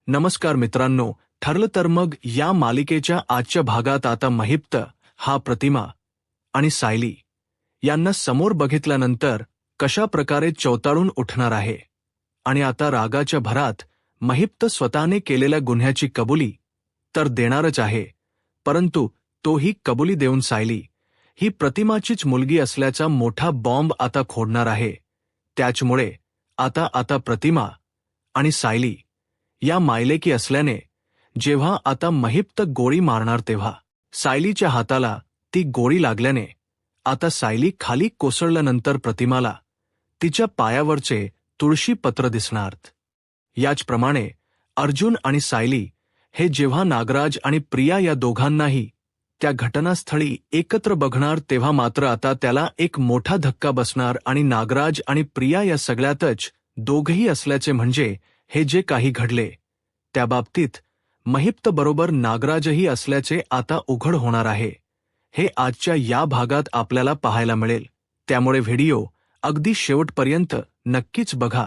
नमस्कार मित्रांनो, ठरलं तर मग या मालिकेच्या आजच्या भागात आता महिप्त हा प्रतिमा आणि सायली यांना समोर बघितल्यानंतर कशा प्रकारे चवताळून उठणार आहे आणि आता रागाच्या भरात महिप्त स्वतःने केलेल्या गुन्ह्याची कबुली तर देणारच आहे, परंतु तोही कबुली देऊन सायली ही प्रतिमाचीच मुलगी असल्याचा मोठा बॉम्ब आता खोडणार आहे। त्याचमुळे आता प्रतिमा आणि सायली या मायलेकी असल्याने जेव्हा आता महिप्त गोळी मारणार तेव्हा सायलीच्या हाताला ती गोळी लागल्याने आता सायली खाली कोसळल्यानंतर प्रतिमाला तिच्या पायावरचे तुळशी पत्र दिसणार। याचप्रमाणे अर्जुन आणि सायली हे जेव्हा नागराज आणि प्रिया या दोघांनाही त्या घटनास्थळी एकत्र बघणार तेव्हा मात्र आता त्याला एक मोठा धक्का बसणार आणि नागराज आणि प्रिया या सगळ्यातच दोघही असल्याचे म्हणजे हे जे काही घडले त्याबाबतीत महिप्त बरोबर नागराजही असल्याचे आता उघड होणार आहे। हे आजच्या या भागात आपल्याला पाहायला मिळेल, त्यामुळे व्हिडिओ अगदी शेवटपर्यंत नक्कीच बघा।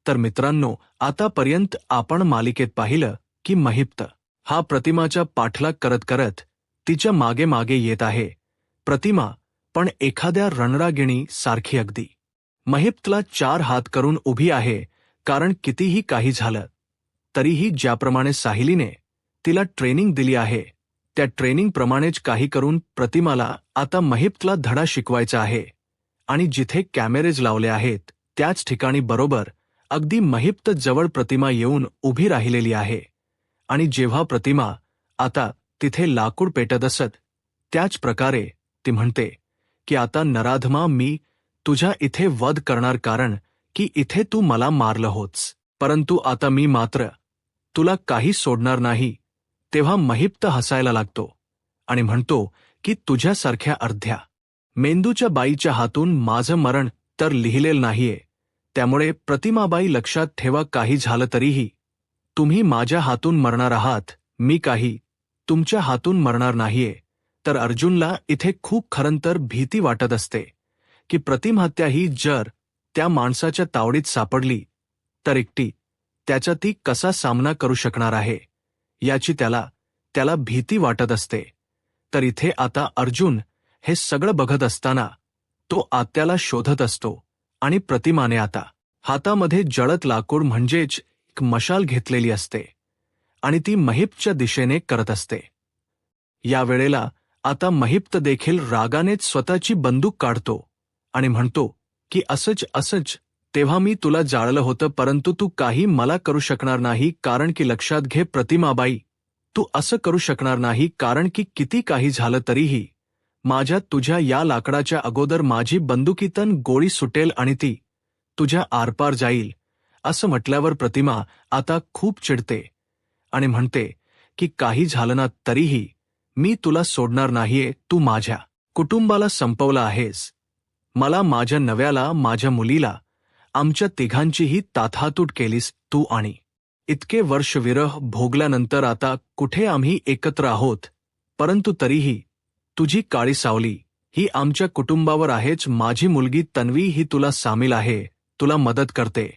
तर मित्रांनो, आतापर्यंत आपण मालिकेत पाहिलं की महिप्त हा प्रतिमाचा पाठलाग करत करत तिच्या मागे मागे येत आहे। प्रतिमा पण एखाद्या रणरागिणी सारखी अगदी महिप्तला 4 हात करून उभी आहे, कारण कितीही काही झालं तरीही ज्याप्रमाणे सायलीने तिला ट्रेनिंग दिली आहे त्या ट्रेनिंग प्रमाणेच काही करून प्रतिमाला आता महिप्तला धडा शिकवायचा आहे। आणि जिथे कॅमेरेज लावले आहेत त्याच ठिकाणी बरोबर अगदी महिप्त जवळ प्रतिमा येऊन उभी राहिलेली आहे आणि जेव्हा प्रतिमा आता तिथे लाकूड पेटत असत त्याच प्रकारे ती म्हणते की आता नराधमा, मी तुझ्या इथे वध करणार, कारण की इथे तू मला मारलं होच, परंतु आता मी मात्र तुला काही सोडणार नाही। तेव्हा महिप्त हसायला लागतो आणि म्हणतो की तुझ्यासारख्या अर्ध्या मेंदूच्या बाईच्या हातून माझं मरण तर लिहिलेलं नाहीये, त्यामुळे प्रतिमाबाई लक्षात ठेवा, काही झालं तरीही तुम्ही माझ्या हातून मरणार आहात, मी काही तुमच्या हातून मरणार नाहीये। तर अर्जुनला इथे खूप खरंतर भीती वाटत असते की प्रतिमहत्या ही जर त्या माणसाच्या तावडीत सापडली तर एकटी त्याचा ती कसा सामना करू शकणार आहे याची त्याला भीती वाटत असते। तर इथे आता अर्जुन हे सगळं बघत असताना तो आत्याला शोधत असतो आणि प्रतिमाने आता हातामध्ये जळत लाकूड म्हणजेच एक मशाल घेतलेली असते आणि ती महिप्तच्या दिशेने करत असते। या वेळेला आता महिप्त देखील रागानेच स्वतःची बंदूक काढतो आणि म्हणतो की असंच तेव्हा मी तुला जाळलं होतं, परंतु तू काही मला करू शकणार नाही, कारण की लक्षात घे प्रतिमाबाई, तू असं करू शकणार नाही, कारण की किती काही झालं तरीही माझ्या तुझ्या या लाकडाच्या अगोदर माझी बंदुकीतन गोळी सुटेल आणि ती तुझ्या आरपार जाईल। असं म्हटल्यावर प्रतिमा आता खूप चिडते आणि म्हणते की काही झालं ना तरीही मी तुला सोडणार नाहीये, तू माझ्या कुटुंबाला संपवलं आहेस, मला, माझ्या नव्याला, माझ्या मुलीला, आमच्या तिघांचीही ताठातूट केलीस तू, आणि इतके वर्ष विरह भोगल्यानंतर आता कुठे आम्ही एकत्र आहोत, परंतु तरीही तुझी काळी सावली ही आमच्या कुटुंबावर आहेच। माझी मुलगी तन्वी ही तुला सामील आहे, तुला मदत करते,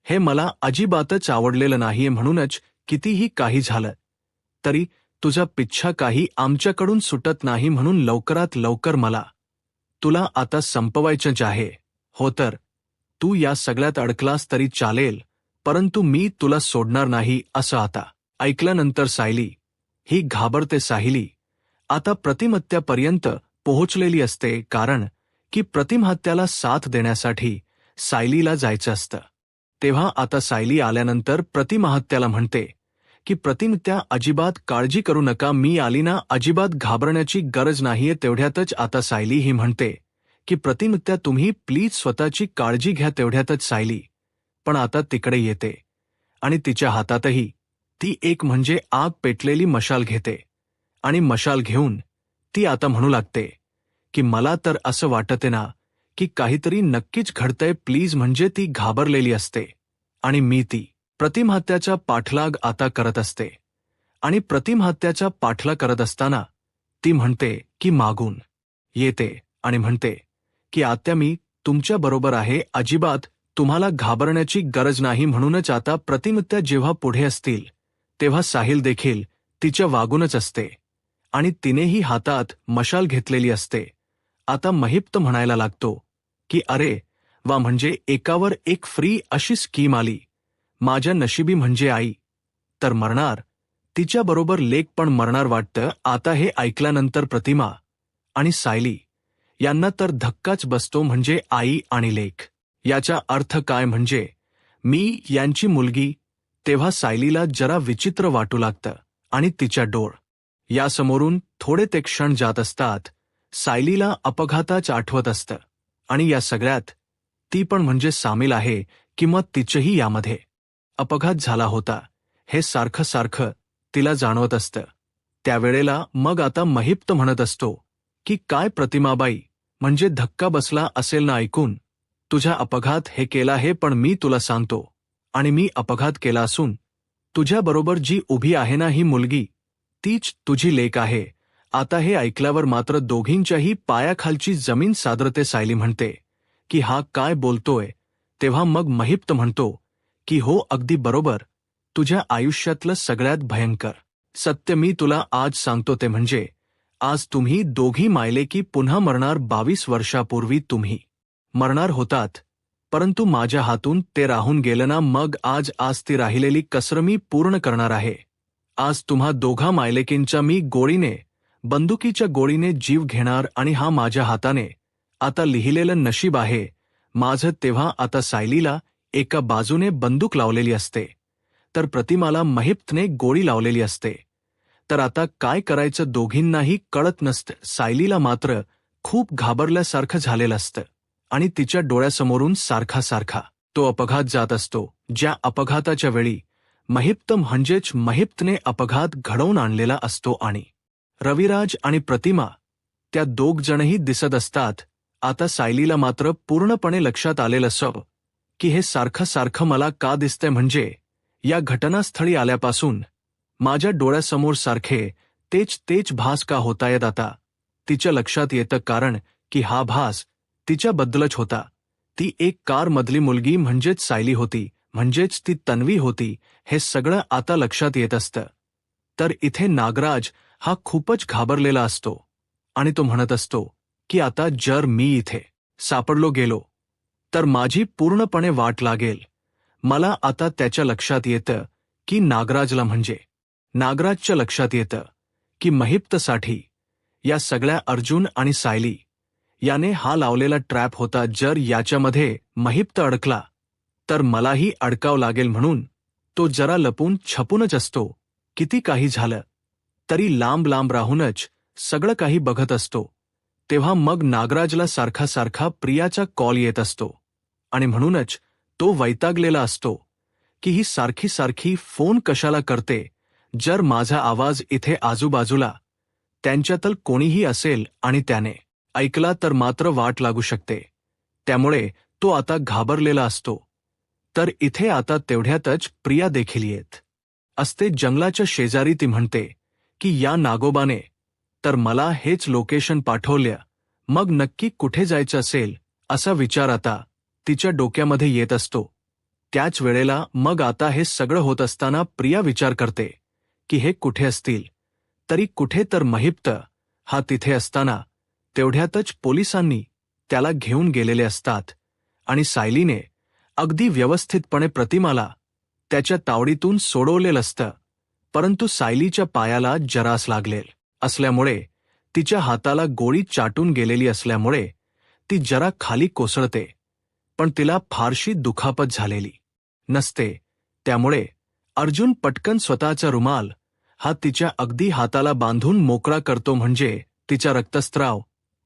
हे मला अजिबातच आवडलेलं नाहीये, म्हणूनच कितीही काही झालं तरी तुझा पिच्छा काही आमच्याकडून सुटत नाही, म्हणून लवकरात लवकर मला तुला आता संपवायचंच आहे। हो, तर तू या सगळ्यात अडकलास तरी चालेल, परंतु मी तुला सोडणार नाही। असं आता ऐकल्यानंतर सायली ही घाबरते। सायली आता प्रतिमहत्यापर्यंत पोहोचलेली असते, कारण की प्रतिमहत्याला साथ देण्यासाठी सायलीला जायचं असतं। तेव्हा आता सायली आल्यानंतर प्रतिमहत्याला म्हणते की प्रतिमहत्या, अजिबात काळजी करू नका, मी आली ना, अजिबात घाबरण्याची गरज नाहीये। तेवढ्यातच आता सायली ही म्हणते की प्रतिमहत्या, तुम्ही प्लीज स्वतःची काळजी घ्या। तेवढ्यातच सायली पण आता तिकडे येते आणि तिच्या हातातही ती एक म्हणजे आग पेटलेली मशाल घेते आणि मशाल घेऊन ती आता म्हणू लागते की मला तर असं वाटते ना की काहीतरी नक्कीच घडतंय, प्लीज, म्हणजे ती घाबरलेली असते आणि मी ती प्रतिमहत्याचा पाठलाग आता करत असते आणि प्रतिमहत्याचा पाठलाग करत असताना ती म्हणते की मागून येते आणि म्हणते की आत्या, मी तुमच्या बरोबर आहे, अजिबात तुम्हाला घाबरण्याची गरज नाही। म्हणूनच आता प्रतिमहत्या जेव्हा पुढे असतील तेव्हा साहिल देखील तिच्या वागूनच असते आणि तिनेही हातात मशाल घेतलेली असते. आता महिप्त म्हणायला लागतो की अरे वा, म्हणजे एकावर एक फ्री अशी स्कीम आली. माझ्या नशिबी म्हणजे आई तर मरणार, तिच्याबरोबर लेक पण मरणार वाटतं. आता हे ऐकल्यानंतर प्रतिमा आणि सायली यांना तर धक्काच बसतो. म्हणजे आई आणि लेक याचा अर्थ काय? म्हणजे मी यांची मुलगी. तेव्हा सायलीला जरा विचित्र वाटू लागतं आणि तिच्या डोळ यासमोरून थोडे ते क्षण जात असतात. सायलीला अपघाताच आठवत असतं आणि या सगळ्यात ती पण म्हणजे सामील आहे किंवा तिचंही यामध्ये अपघात झाला होता हे सारखं सारखं तिला जाणवत असतं. त्यावेळेला मग आता महिप्त म्हणत असतो की काय प्रतिमाबाई, म्हणजे धक्का बसला असेल ना ऐकून. तुझा अपघात हे केला हे पण मी तुला सांगतो, आणि मी अपघात केला असून तुझ्याबरोबर जी उभी आहे ना ही मुलगी, तीच तुझी लेक आहे. आता हे ऐकल्यावर मात्र दोघींच्याही पायाखालची जमीन सादरते. सायली म्हणते की हा काय बोलतोय? तेव्हा मग महिप्त म्हणतो की हो अगदी बरोबर, तुझ्या आयुष्यातलं सगळ्यात भयंकर सत्य मी तुला आज सांगतो. ते म्हणजे आज तुम्ही दोघी मायलेकी पुन्हा मरणार. 22 वर्षापूर्वी तुम्ही मरणार होतात, परंतु माझ्या हातून ते राहून गेलं ना, मग आज ती राहिलेली कसर मी पूर्ण करणार आहे. आज तुम्हा दोघा मायलेकींचा मी गोळीने, बंदुकीच्या गोळीने जीव घेणार आणि हा माझ्या हाताने आता लिहिलेलं नशीब आहे माझं. तेव्हा आता सायलीला एका बाजूने बंदूक लावलेली असते तर प्रतिमाला महिप्तने गोळी लावलेली असते. तर आता काय करायचं दोघींनाही कळत नसतं. सायलीला मात्र खूप घाबरल्यासारखं झालेलं असतं आणि तिच्या डोळ्यासमोरून सारखा सारखा तो अपघात जात असतो, ज्या अपघाताच्या वेळी महिप्त म्हणजेच महिप्तने अपघात घडवून आणलेला असतो. आणि रविराज आणि प्रतिमा त्या दोघजणही दिसत असतात. आता सायलीला मात्र पूर्णपणे लक्षात आलेलं असं की हे सारखं सारखं मला का दिसतंय, म्हणजे या घटनास्थळी आल्यापासून माझ्या डोळ्यासमोर सारखे तेच भास का होतायत. आता तिच्या लक्षात येतं कारण की हा भास तिच्याबद्दलच होता. ती एक कारमधली मुलगी म्हणजेच सायली होती, म्हणजेच ती तन्वी होती. हे सगळं आता लक्षात येत असतं. तर इथे नागराज हा खूपच घाबरलेला असतो आणि तो म्हणत असतो की आता जर मी इथे सापडलो गेलो तर माझी पूर्णपणे वाट लागेल. मला आता त्याच्या लक्षात येतं की नागराजच्या लक्षात येतं की महिप्तसाठी या सगळ्या अर्जुन आणि सायली याने हा लावलेला ट्रॅप होता. जर याच्यामध्ये महिप्त अडकला तर मलाही अडकावं लागेल, म्हणून तो जरा लपून छपूनच असतो. किती काही झालं तरी लांब लांब राहूनच सगळं काही बघत असतो. तेव्हा मग नागराजला सारखा सारखा प्रियाचा कॉल येत असतो आणि म्हणूनच तो वैतागलेला असतो की ही सारखी सारखी फोन कशाला करते. जर माझा आवाज इथे आजूबाजूला त्यांच्यातल कोणीही असेल आणि त्याने ऐकला तर मात्र वाट लागू शकते. त्यामुळे तो आता घाबरलेला असतो. तर इथे आता तेवढ्यातच प्रिया देखील येत असते जंगलाच्या शेजारी. ती म्हणते की या नागोबाने तर मला हेच लोकेशन पाठवलं, मग नक्की कुठे जायचं असेल असा विचार आता तिच्या डोक्यामध्ये येत असतो. त्याच वेळेला मग आता हे सगळं होत असताना प्रिया विचार करते की हे कुठे असतील, तरी कुठे तर महिप्त हा तिथे असताना तेवढ्यातच पोलिसांनी त्याला घेऊन गेलेले असतात आणि सायलीने अगदी व्यवस्थितपणे प्रतिमाला त्याच्या तावडीतून सोडवलेलं असतं. परंतु सायलीच्या पायाला जरास लागलेल असल्यामुळे, तिच्या हाताला गोळी चाटून गेलेली असल्यामुळे ती जरा खाली कोसळते, पण तिला फारशी दुखापत झालेली नसते. त्यामुळे अर्जुन पटकन स्वतःचा रुमाल हा तिच्या अगदी हाताला बांधून मोकळा करतो, म्हणजे तिचा रक्तस्त्राव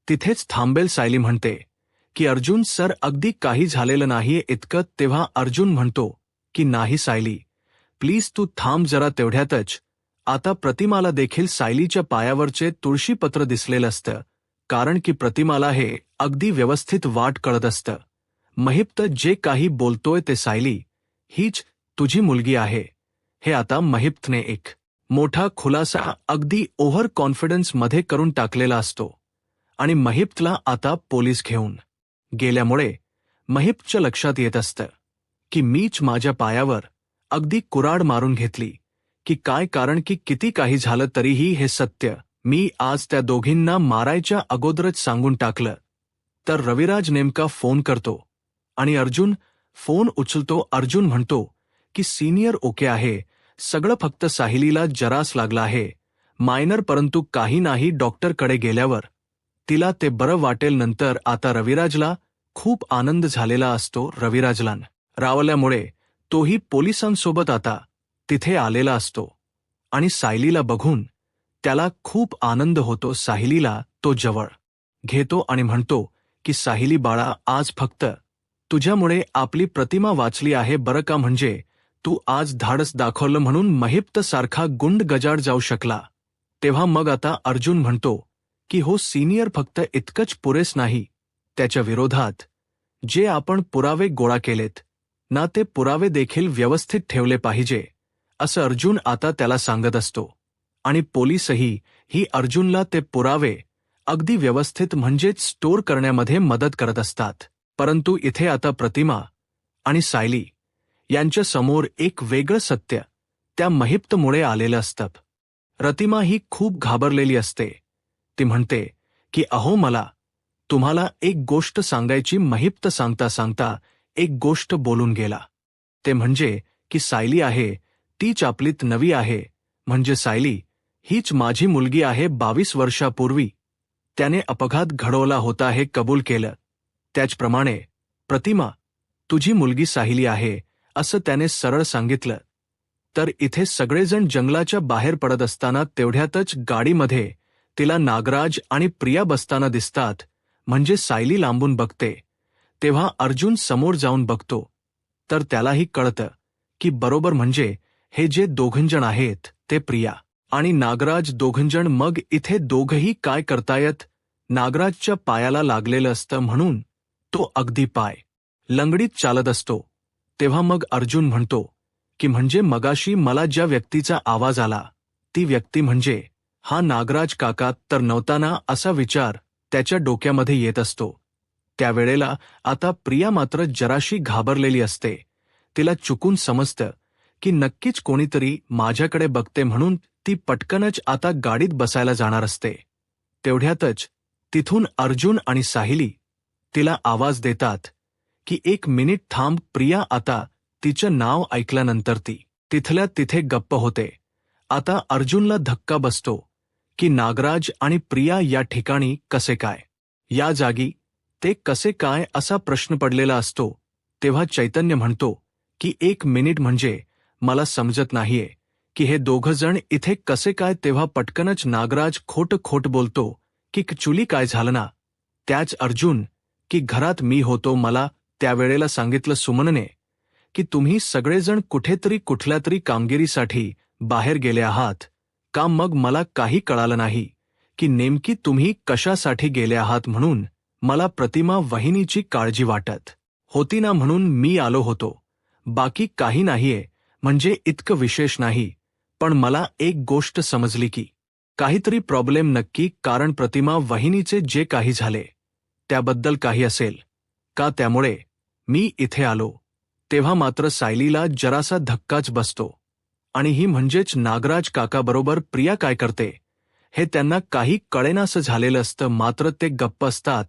तिथेच थांबेल. सायली म्हणते की अर्जुन सर, अगदी काही झालेलं नाहीये इतकं. तेव्हा अर्जुन म्हणतो की नाही सायली, प्लीज तू थांब जरा. तेवढ्यातच आता प्रतिमाला देखील सायलीच्या पायावरचे तुळशीपत्र दिसलेलं असतं, कारण की प्रतिमाला हे अगदी व्यवस्थित वाट कळत असतं. महिप्त जे काही बोलतोय ते सायली हीच तुझी मुलगी आहे, हे आता महिप्तने एक मोठा खुलासा अगदी ओव्हर कॉन्फिडन्स मध्ये करून टाकलेला असतो. आणि महिप्तला आता पोलीस घेऊन गेल्यामुळे महिप्तच्या लक्षात येत असतं की मीच माझ्या पायावर अगदी कुऱ्हाड मारून घेतली की काय, कारण की किती काही झालं तरीही हे सत्य मी आज त्या दोघींना मारायच्या अगोदरच सांगून टाकलं. तर रविराज नेमका फोन करतो आणि अर्जुन फोन उचलतो. अर्जुन म्हणतो की सिनियर ओके आहे, सगळं फक्त साहिलीला जरास लागलं आहे, मायनर, परंतु काही नाही. डॉक्टरकडे गेल्यावर तिला ते बरं वाटेल. नंतर आता रविराजला खूप आनंद झालेला असतो. रविराजला रावल्यामुळे तोही पोलिसांसोबत आता तिथे आलेला असतो आणि सायलीला बघून त्याला खूप आनंद होतो. सायलीला तो जवळ घेतो आणि म्हणतो की सायली बाळा, आज फक्त तुझ्यामुळे आपली प्रतिमा वाचली आहे बरं का, म्हणजे तू आज धाडस दाखवलं म्हणून महिप्त सारखा गुंड गजाड जाऊ शकला. तेव्हा मग आता अर्जुन म्हणतो की हो सिनियर, फक्त इतकंच पुरेस नाही, त्याच्या विरोधात जे आपण पुरावे गोळा केलेत ना, ते पुरावे देखील व्यवस्थित ठेवले पाहिजे, असं अर्जुन आता त्याला सांगत असतो. आणि पोलीसही ही अर्जुनला ते पुरावे अगदी व्यवस्थित म्हणजेच स्टोअर करण्यामध्ये मदत करत असतात. परंतु इथे आता प्रतिमा आणि सायली यांच्या समोर एक वेगळं सत्य त्या महिप्तमुळे आलेलं असतं. प्रतिमा ही खूप घाबरलेली असते. ती म्हणते की अहो, मला तुम्हाला एक गोष्ट सांगायची. महिप्त सांगता सांगता एक गोष्ट बोलून गेला. ते म्हणजे की सायली आहे ती चापलीत नवी आहे, म्हणजे सायली हीच माझी मुलगी आहे. 22 वर्षापूर्वी त्याने अपघात घडवला होता हे कबूल केलं. त्याचप्रमाणे प्रतिमा तुझी मुलगी सायली आहे असं त्याने सरळ सांगितलं. तर इथे सगळेजण जंगलाच्या बाहेर पडत असताना तेवढ्यातच गाडीमध्ये तिला नागराज आणि प्रिया बसताना दिसतात. म्हणजे सायली लांबून बघते तेव्हा अर्जुन समोर जाऊन बघतो. तर त्यालाही कळतं की बरोबर, म्हणजे हे जे दोघंजण आहेत ते प्रिया आणि नागराज दोघंजण. मग इथे दोघंही काय करतायत, नागराजच्या पायाला लागलेलं असतं म्हणून तो अगदी पाय लंगडीत चालत असतो. तेव्हा मग अर्जुन म्हणतो की म्हणजे मगाशी मला ज्या व्यक्तीचा आवाज आला ती व्यक्ती म्हणजे हा नागराज काका तर नव्हता ना, असा विचार त्याच्या डोक्यामध्ये येत असतो. त्यावेळेला आता प्रिया मात्र जराशी घाबरलेली असते. तिला चुकून समजतं की नक्कीच कोणीतरी माझ्याकडे बघते म्हणून ती पटकनच आता गाडीत बसायला जाणार असते. तेवढ्यातच तिथून अर्जुन आणि सायली तिला आवाज देतात की 1 मिनिट थांब. प्रिया आता तिचं नाव ऐकल्यानंतर ती तिथल्या तिथे गप्प होते. आता अर्जुनला धक्का बसतो की नागराज आणि प्रिया या ठिकाणी कसे काय, या जागी ते कसे काय, असा प्रश्न पडलेला असतो. तेव्हा चैतन्य म्हणतो की 1 मिनिट, म्हणजे मला समजत नाहीये की हे दोघं जण इथे कसे काय. तेव्हा पटकनच नागराज खोट बोलतो की ॲक्च्युली काय झालं ना, त्याच अर्जुन की घरात मी होतो. मला त्यावेळेला सांगितलं सुमनने की तुम्ही सगळेजण कुठेतरी कुठल्यातरी कामगिरीसाठी बाहेर गेले आहात का. मग मला काही कळालं नाही की नेमकी तुम्ही कशासाठी गेले आहात, म्हणून मला प्रतिमा वहिनीची काळजी वाटत होती ना, म्हणून मी आलो होतो. बाकी काही नाहीये, म्हणजे इतकं विशेष नाही. पण मला एक गोष्ट समजली की काहीतरी प्रॉब्लेम नक्की, कारण प्रतिमा वहिनीचे जे काही झाले त्याबद्दल काही असेल का, त्यामुळे मी इथे आलो. तेव्हा मात्र सायलीला जरासा धक्काच बसतो आणि ही म्हणजेच नागराज काकाबरोबर प्रिया काय करते हे त्यांना काही कळेनासं झालेलं असतं. मात्र ते गप्प असतात,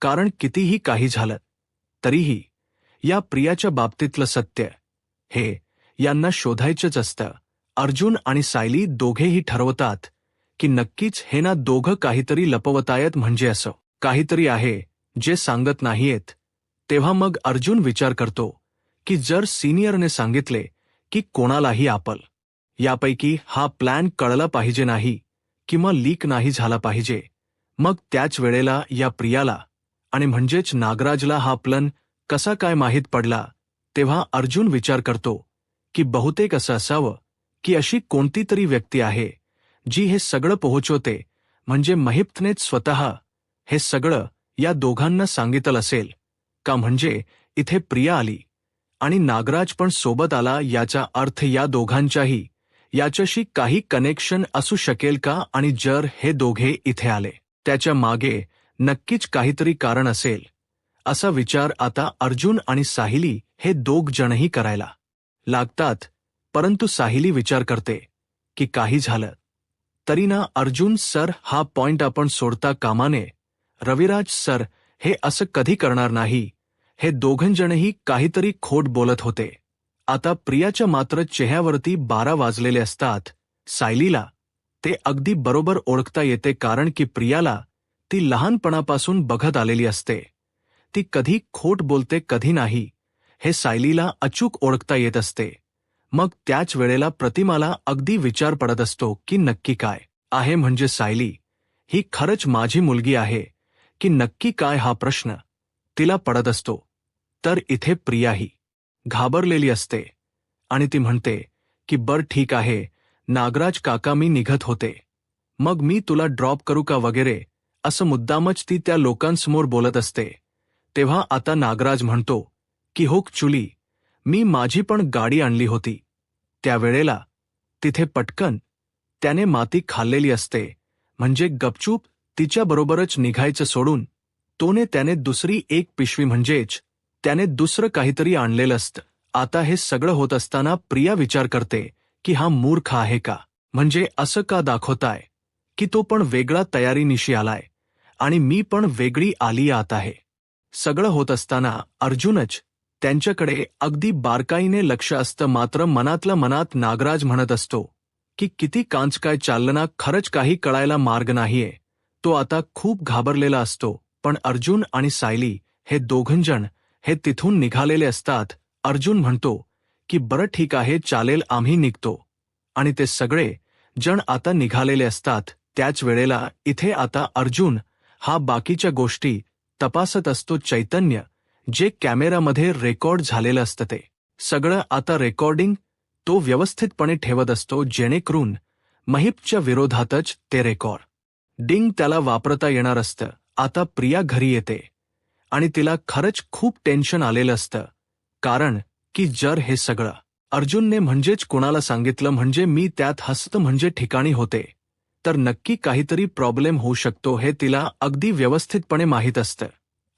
कारण कितीही काही झालं तरीही या प्रियाच्या बाबतीतलं सत्य हे यांना शोधायचंच असतं. अर्जुन आणि सायली दोघेही ठरवतात की नक्कीच हे ना दोघं काहीतरी लपवतायत, म्हणजे असं काहीतरी आहे जे सांगत नाहीयेत. तेव्हा मग अर्जुन विचार करतो की जर सिनियरने सांगितले की कोणालाही आपल यापैकी हा प्लॅन कळला पाहिजे नाही किंवा लीक नाही झाला पाहिजे, मग त्याच वेळेला या प्रियाला आणि म्हणजेच नागराजला हा प्लॅन कसा काय माहीत पडला. तेव्हा अर्जुन विचार करतो की बहुतेक असं असावं की अशी कोणती तरी व्यक्ती आहे जी हे सगळं पोहोचवते, म्हणजे महिप्तनेच स्वतः हे सगळं या दोघांना सांगितलं असेल का. म्हणजे इथे प्रिया आली आणि नागराज पण सोबत आला, याचा अर्थ या दोघांच्याही याच्याशी काही कनेक्शन असू शकेल का. आणि जर हे दोघे इथे आले त्याच्या मागे नक्कीच काहीतरी कारण असेल, असा विचार आता अर्जुन आणि सायली हे दोघ जणही करायला लागतात. परंतु सायली विचार करते की काही झालं तरी ना अर्जुन सर हा पॉइंट आपण सोडता कामा नये. रविराज सर हे असं कधी करणार नाही. हे दोघंजणही काहीतरी खोट बोलत होते. आता प्रियाच्या मात्र चेहऱ्यावरती 12 वाजलेले असतात. सायलीला ते अगदी बरोबर ओळखता येते कारण की प्रियाला ती लहानपणापासून बघत आलेली असते. ती कधी खोट बोलते कधी नाही हे सायलीला अचूक ओळखता येत असते. मग त्याच वेळेला प्रतिमाला अगदी विचार पडत असतो की नक्की काय आहे म्हणजे सायली ही खरंच माझी मुलगी आहे की नक्की काय हा प्रश्न तिला पडत असतो. तर इथे प्रियाही घाबरलेली असते आणि ती म्हणते की बरं ठीक आहे नागराज काका मी निघत होते मग मी तुला ड्रॉप करू का वगैरे असं मुद्दामच ती त्या लोकांसमोर बोलत असते. तेव्हा आता नागराज म्हणतो की हो चुली मी माझी पण गाडी आणली होती. त्यावेळेला तिथे पटकन त्याने माती खाल्लेली असते म्हणजे गपचूप तिच्याबरोबरच निघायचं सोडून त्याने दुसरी एक पिशवी म्हणजेच त्याने दुसरं काहीतरी आणलेलं असतं. आता हे सगळं होत असताना प्रिया विचार करते की हा मूर्ख आहे का म्हणजे असं का दाखवताय की तो पण वेगळा तयारीनिशी आलाय आणि मी पण वेगळी आली आत आहे. सगळं होत असताना अर्जुनच त्यांच्याकडे अगदी बारकाईने लक्ष असतं मात्र मनातल्या मनात नागराज म्हणत असतो की किती कांच काय चाललं ना खरंच काही कळायला मार्ग नाहीये. तो आता खूप घाबरलेला असतो. पण अर्जुन आणि सायली हे दोघंजण हे तिथून निघालेले असतात. अर्जुन म्हणतो की बरं ठीक आहे चालेल आम्ही निघतो आणि ते सगळे जण आता निघालेले असतात. त्याच वेळेला इथे आता अर्जुन हा बाकीच्या गोष्टी तपासत असतो. चैतन्य जे कॅमेरामध्ये रेकॉर्ड झालेलं असतं ते सगळं आता रेकॉर्डिंग तो व्यवस्थितपणे ठेवत असतो जेणेकरून महिपच्या विरोधातच ते रेकॉर्डिंग त्याला वापरता येणार असतं. आता प्रिया घरी येते आणि तिला खरंच खूप टेन्शन आलेलं असतं कारण की जर हे सगळं अर्जुनने म्हणजेच कोणाला सांगितलं म्हणजे मी त्यात हस्त म्हणजे ठिकाणी होते तर नक्की काहीतरी प्रॉब्लेम होऊ शकतो हे तिला अगदी व्यवस्थितपणे माहीत असतं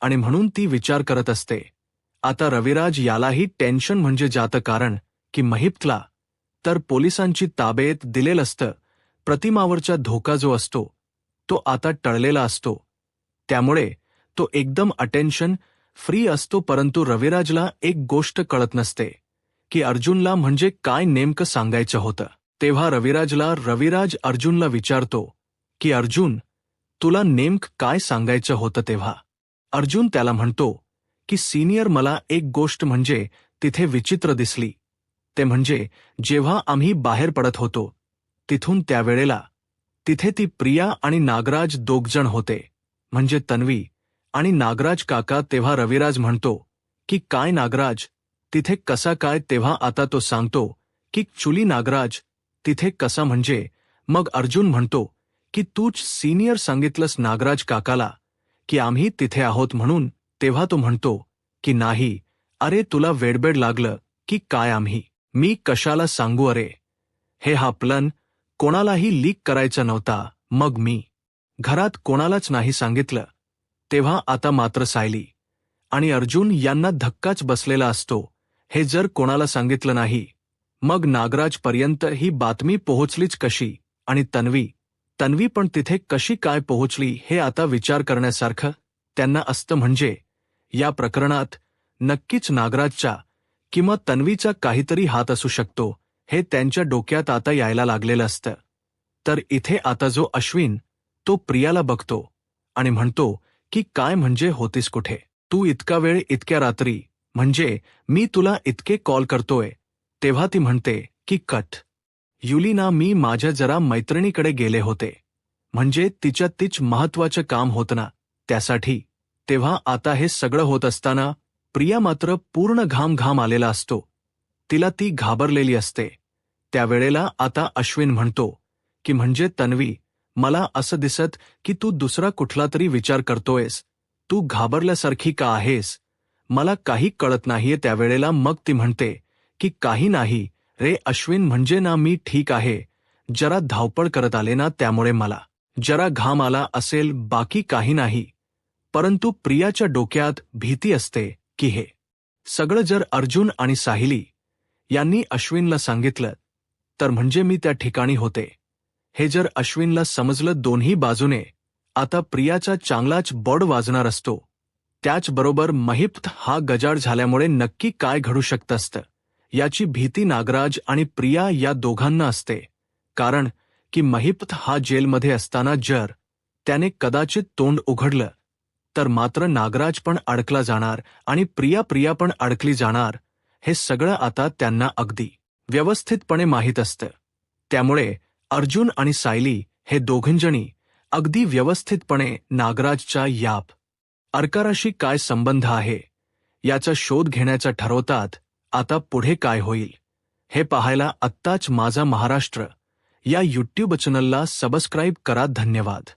आणि म्हणून ती विचार करत असते. आता रविराज यालाही टेन्शन म्हणजे जातं कारण की महिपला तर पोलिसांची ताब्यात दिलेलं असतं. प्रतिमावरचा धोका जो असतो तो आता टळलेला असतो त्यामुळे तो एकदम अटेन्शन फ्री असतो. परंतु रविराजला एक गोष्ट कळत नसते की अर्जुनला म्हणजे काय नेमकं सांगायचं होतं. तेव्हा रविराज अर्जुनला विचारतो की अर्जुन तुला नेमकं काय सांगायचं होतं. तेव्हा अर्जुन त्याला म्हणतो की सिनियर मला एक गोष्ट म्हणजे तिथे विचित्र दिसली ते म्हणजे जेव्हा आम्ही बाहेर पडत होतो तिथून त्यावेळेला तिथे ती प्रिया आणि नागराज दोघजण होते म्हणजे तन्वी आणि नागराज काका. तेव्हा रविराज म्हणतो की काय नागराज तिथे कसा काय. तेव्हा आता तो सांगतो की चुली नागराज तिथे कसा म्हणजे. मग अर्जुन म्हणतो की तूच सिनियर सांगितलंस नागराज काकाला की आम्ही तिथे आहोत म्हणून. तेव्हा तो म्हणतो की नाही अरे तुला वेडबेड लागलं की काय आम्ही मी कशाला सांगू अरे हे हा प्लन कोणालाही लीक करायचा नव्हता. मग मी घरात कोणालाच नाही सांगितलं. तेव्हा आता मात्र सायली आणि अर्जुन यांना धक्काच बसलेला असतो. हे जर कोणाला सांगितलं नाही मग नागराजपर्यंत ही बातमी पोहोचलीच कशी आणि तन्वी पण तिथे कशी काय पोहोचली हे आता विचार करण्यासारखं त्यांना असतं. म्हणजे या प्रकरणात नक्कीच नागराजचा किंवा तन्वीचा काहीतरी हात असू शकतो हे त्यांच्या डोक्यात आता यायला लागलेलं असतं. तर इथे आता जो अश्विन तो प्रियाला बघतो आणि म्हणतो की काय म्हणजे होतीस कुठे तू इतका वेळ इतक्या रात्री म्हणजे मी तुला इतके कॉल करतोय. तेव्हा ती म्हणते की कट युलिना मी माझ्या जरा मैत्रिणीकडे गेले होते म्हणजे तिच्या तीच महत्वाचं काम होतं ना त्यासाठी. तेव्हा आता हे सगळं होत असताना प्रिया मात्र पूर्ण घाम आलेला असतो. तिला ती घाबरलेली असते. त्यावेळेला आता अश्विन म्हणतो की म्हणजे तन्वी मला असं दिसत की तू दुसरा कुठला तरी विचार करतोयस. तू घाबरल्यासारखी का आहेस मला काही कळत नाहीये. त्यावेळेला मग ती म्हणते की काही नाही रे अश्विन म्हणजे ना मी ठीक आहे जरा धावपळ करत आले ना त्यामुळे मला जरा घाम आला असेल बाकी काही नाही. परंतु प्रियाच्या डोक्यात भीती असते की हे सगळं जर अर्जुन आणि सायली यांनी अश्विनला सांगितलं तर म्हणजे मी त्या ठिकाणी होते. हे जर अश्विनला समजलं दोन्ही बाजूने, आता प्रियाचा चांगलाच बॉड वाजणार असतो. त्याचबरोबर महिप्त हा गजाड झाल्यामुळे नक्की काय घडू शकतं असतं याची भीती नागराज आणि प्रिया या दोघांना असते. कारण की महिप्त हा जेलमध्ये असताना जर त्याने कदाचित तोंड उघडलं तर मात्र नागराज पण अडकला जाणार आणि प्रिया पण अडकली जाणार. हे सगळं आता त्यांना अगदी व्यवस्थितपणे माहीत असतं. त्यामुळे अर्जुन आणि सायली हे दोघंजणी अगदी व्यवस्थितपणे नागराजच्या याप अर्काराशी काय संबंध आहे याचा शोध घेण्याचा ठरवतात. आता पुढे काय होईल हे पाहायला आत्ताच माझा महाराष्ट्र या यूट्यूब चॅनलला सबस्क्राईब करा. धन्यवाद.